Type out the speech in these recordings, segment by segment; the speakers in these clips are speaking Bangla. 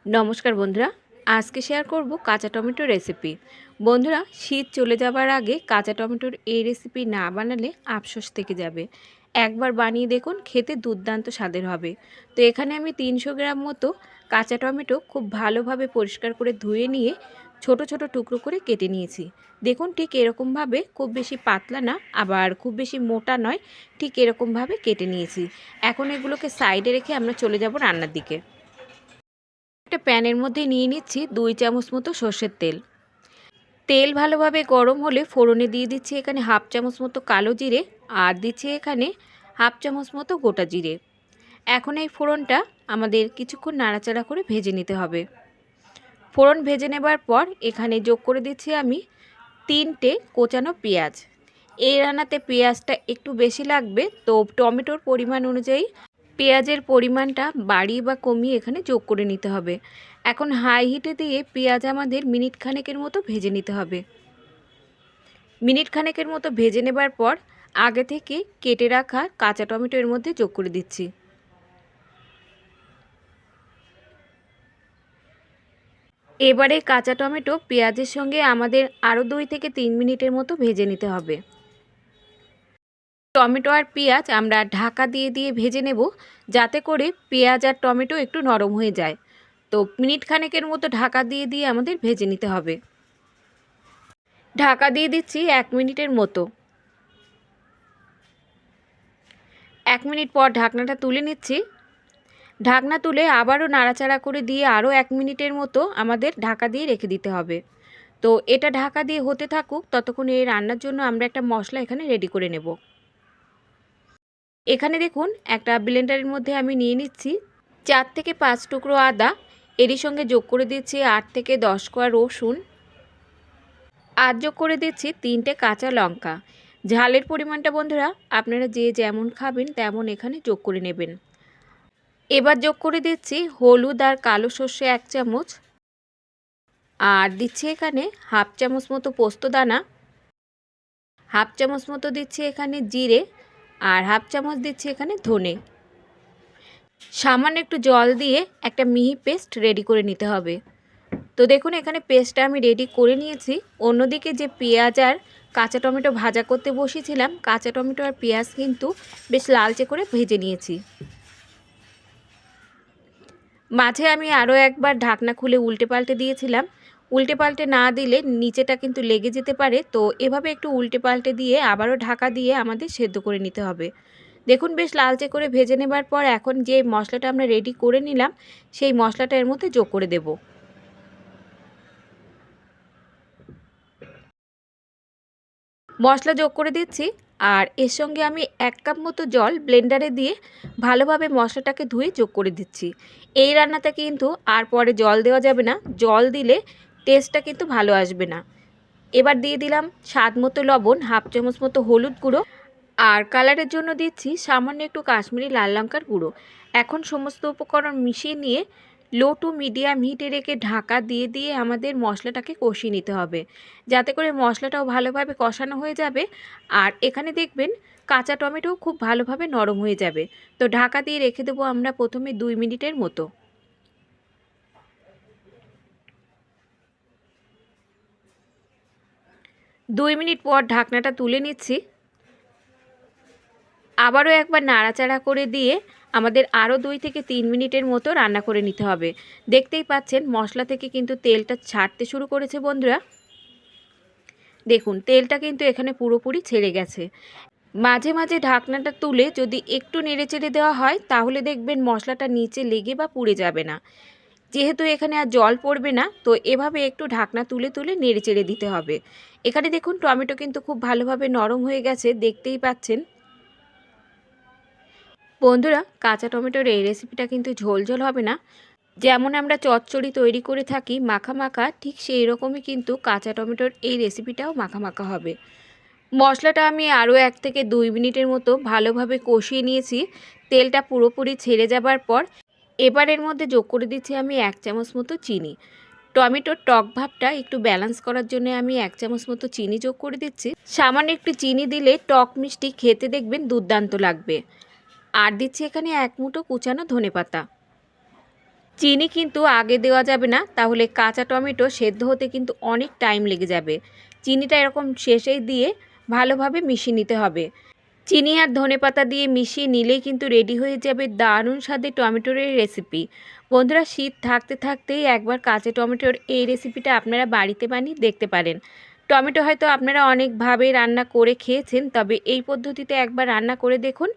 নমস্কার বন্ধুরা, আজকে শেয়ার করব কাঁচা টমেটো রেসিপি। বন্ধুরা, শীত চলে যাবার আগে কাঁচা টমেটোর এই রেসিপি না বানালে আফসোস থেকে যাবে। একবার বানিয়ে দেখুন, খেতে দুর্দান্ত স্বাদের হবে। তো এখানে আমি 300 গ্রাম মতো কাঁচা টমেটো খুব ভালোভাবে পরিষ্কার করে ধুয়ে নিয়ে ছোট ছোট টুকরো করে কেটে নিয়েছি। দেখুন, ঠিক এরকমভাবে, খুব বেশি পাতলা না আবার খুব বেশি মোটা নয়, ঠিক এরকমভাবে কেটে নিয়েছি। এখন এগুলোকে সাইডে রেখে আমরা চলে যাব রান্নার দিকে। একটা প্যানের মধ্যে নিয়ে নিচ্ছি 2 চামচ মতো সর্ষের তেল। তেল ভালোভাবে গরম হলে ফোড়নে দিয়ে দিচ্ছি এখানে হাফ চামচ মতো কালো জিরে, আর দিচ্ছি এখানে হাফ চামচ মতো গোটা জিরে। এখন এই ফোড়নটা আমাদের কিছুক্ষণ নাড়াচাড়া করে ভেজে নিতে হবে। ফোড়ন ভেজে নেবার পর এখানে যোগ করে দিচ্ছি আমি 3টে কোচানো পেঁয়াজ। এই রান্নাতে পেঁয়াজটা একটু বেশি লাগবে, তো টমেটোর পরিমাণ অনুযায়ী পেঁয়াজের পরিমাণটা বাড়িয়ে বা কমিয়ে এখানে যোগ করে নিতে হবে। এখন হাই হিটে দিয়ে পেঁয়াজ আমাদের মিনিট খানেকের মতো ভেজে নিতে হবে। মিনিট খানেকের মতো ভেজে নেবার পর আগে থেকে কেটে রাখা কাঁচা টমেটো এর মধ্যে যোগ করে দিচ্ছি। এবারে কাঁচা টমেটো পেঁয়াজের সঙ্গে আমাদের আরও 2 থেকে 3 মিনিটের মতো ভেজে নিতে হবে। টমেটো আর পেঁয়াজ আমরা ঢাকা দিয়ে দিয়ে ভেজে নেব, যাতে করে পেঁয়াজ আর টমেটো একটু নরম হয়ে যায়। তো মিনিট খানেকের মতো ঢাকা দিয়ে দিয়ে আমাদের ভেজে নিতে হবে। ঢাকা দিয়ে দিচ্ছি 1 মিনিটের মতো। 1 মিনিট পর ঢাকনাটা তুলে নিচ্ছি। ঢাকনা তুলে আবারও নাড়াচাড়া করে দিয়ে আরও 1 মিনিটের মতো আমাদের ঢাকা দিয়ে রেখে দিতে হবে। তো এটা ঢাকা দিয়ে হতে থাকুক, ততক্ষণ এই রান্নার জন্য আমরা একটা মশলা এখানে রেডি করে নেব। এখানে দেখুন, একটা ব্লেন্ডারের মধ্যে আমি নিয়ে নিচ্ছি 4 থেকে 5 টুকরো আদা, এরই সঙ্গে যোগ করে দিচ্ছি 8 থেকে 10 কোয়া রসুন, আর যোগ করে দিচ্ছি 3টে কাঁচা লঙ্কা। ঝালের পরিমাণটা বন্ধুরা আপনারা যে যেমন খাবেন তেমন এখানে যোগ করে নেবেন। এবার যোগ করে দিচ্ছি হলুদ আর কালো সর্ষে 1 চামচ, আর দিচ্ছি এখানে হাফ চামচ মতো পোস্ত দানা, হাফ চামচ মতো দিচ্ছি এখানে জিরে, আর হাফ চামচ দিচ্ছি এখানে ধনে। সামান্য একটু জল দিয়ে একটা মিহি পেস্ট রেডি করে নিতে হবে। তো দেখুন, এখানে পেস্টটা আমি রেডি করে নিয়েছি। অন্যদিকে যে পেঁয়াজ আর কাঁচা টমেটো ভাজা করতে বসিয়েছিলাম, কাঁচা টমেটো আর পেঁয়াজ কিন্তু বেশ লালচে করে ভেজে নিয়েছি। মাঝে আমি আরও একবার ঢাকনা খুলে উল্টে পাল্টে দিয়েছিলাম। উল্টে পাল্টে না দিলে নিচেটা কিন্তু লেগে যেতে পারে, তো এভাবে একটু উল্টে পাল্টে দিয়ে আবারও ঢাকা দিয়ে আমাদের সেদ্ধ করে নিতে হবে। দেখুন, বেশ লালচে করে ভেজে নেবার পর এখন যে মশলাটা আমরা রেডি করে নিলাম, সেই মশলাটা এর মধ্যে যোগ করে দেব। মশলা যোগ করে দিচ্ছি, আর এর সঙ্গে আমি 1 কাপ মতো জল ব্লেন্ডারে দিয়ে ভালোভাবে মশলাটাকে ধুয়ে যোগ করে দিচ্ছি। এই রান্নাতে কিন্তু আর পরে জল দেওয়া যাবে না, জল দিলে টেস্টটা কিন্তু ভালো আসবে না। এবার দিয়ে দিলাম স্বাদ মতো লবণ, হাফ চামচ মতো হলুদ গুঁড়ো, আর কালারের জন্য দিচ্ছি সামান্য একটু কাশ্মীরি লাল লঙ্কার গুঁড়ো। এখন সমস্ত উপকরণ মিশিয়ে নিয়ে লো টু মিডিয়াম হিটে রেখে ঢাকা দিয়ে দিয়ে আমাদের মশলাটাকে কষিয়ে নিতে হবে, যাতে করে মশলাটাও ভালোভাবে কষানো হয়ে যাবে। আর এখানে দেখবেন কাঁচা টমেটোও খুব ভালোভাবে নরম হয়ে যাবে। তো ঢাকা দিয়ে রেখে দেবো আমরা প্রথমে 2 মিনিটের মতো। 2 মিনিট পর ঢাকনাটা তুলে নিচ্ছি। আবারও একবার নাড়াচাড়া করে দিয়ে আমাদের আরও 2 থেকে 3 মিনিটের মতো রান্না করে নিতে হবে। দেখতেই পাচ্ছেন মশলা থেকে কিন্তু তেলটা ছাড়তে শুরু করেছে বন্ধুরা। দেখুন, তেলটা কিন্তু এখানে পুরোপুরি ছেড়ে গেছে। মাঝে মাঝে ঢাকনাটা তুলে যদি একটু নেড়েচেড়ে দেওয়া হয়, তাহলে দেখবেন মশলাটা নিচে লেগে বা পুড়ে যাবে না। যেহেতু এখানে আর জল পড়বে না, তো এভাবে একটু ঢাকনা তুলে তুলে নেড়েচেড়ে দিতে হবে। এখানে দেখুন, টমেটো কিন্তু খুব ভালোভাবে নরম হয়ে গেছে, দেখতেই পাচ্ছেন। বন্ধুরা, কাঁচা টমেটোর এই রেসিপিটা কিন্তু ঝোল ঝোল হবে না। যেমন আমরা চচ্চড়ি তৈরি করে থাকি মাখা মাখা, ঠিক সেই রকমই কিন্তু কাঁচা টমেটোর এই রেসিপিটাও মাখা মাখা হবে। মশলাটা আমি আরও 1 থেকে 2 মিনিটের মতো ভালোভাবে কষিয়ে নিয়েছি। তেলটা পুরোপুরি ছেড়ে যাবার পর এবার এর মধ্যে যোগ করে দিচ্ছি আমি 1 চামচ মতো চিনি। টমেটোর টক ভাবটা একটু ব্যালেন্স করার জন্য আমি 1 চামচ মতো চিনি যোগ করে দিচ্ছি। সামান্য একটু চিনি দিলে টক মিষ্টি খেতে দেখবেন দুর্দান্ত লাগবে। আর দিচ্ছি এখানে 1 মুঠো কুচানো ধনেপাতা। চিনি কিন্তু আগে দেওয়া যাবে না, তাহলে কাঁচা টমেটো সেদ্ধ হতে কিন্তু অনেক টাইম লেগে যাবে। চিনিটা এরকম শেষেই দিয়ে ভালোভাবে মিশিয়ে নিতে হবে। চিনি আর ধনেপাতা দিয়ে মিশিয়ে নিলেই কিন্তু রেডি হয়ে যাবে দারুণ স্বাদের টমেটোর এই রেসিপি। বন্ধুরা, শীত থাকতে থাকতেই একবার কাঁচা টমেটোর এই রেসিপিটা আপনারা বাড়িতে বানিয়ে দেখতে পারেন। টমেটো হয়তো আপনারা অনেকভাবে রান্না করে খেয়েছেন, তবে এই পদ্ধতিতে একবার রান্না করে দেখুন।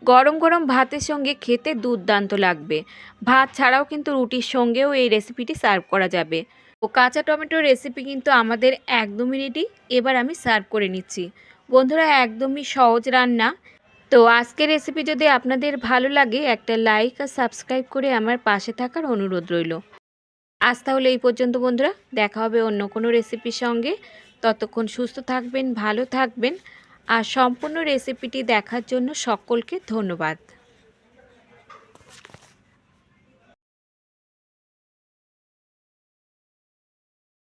গরম গরম ভাতের সঙ্গে খেতে দুর্দান্ত লাগবে। ভাত ছাড়াও কিন্তু রুটির সঙ্গেও এই রেসিপিটি সার্ভ করা যাবে। ও কাঁচা টমেটোর রেসিপি কিন্তু আমাদের একদমই রেডি। এবার আমি সার্ভ করে নিচ্ছি। বন্ধুরা, একদমই সহজ রান্না। তো আজকের রেসিপি যদি আপনাদের ভালো লাগে, একটা লাইক আর সাবস্ক্রাইব করে আমার পাশে থাকার অনুরোধ রইল। আজ তাহলে এই পর্যন্ত বন্ধুরা, দেখা হবে অন্য কোনো রেসিপির সঙ্গে। ততক্ষণ সুস্থ থাকবেন, ভালো থাকবেন। আর সম্পূর্ণ রেসিপিটি দেখার জন্য সকলকে ধন্যবাদ।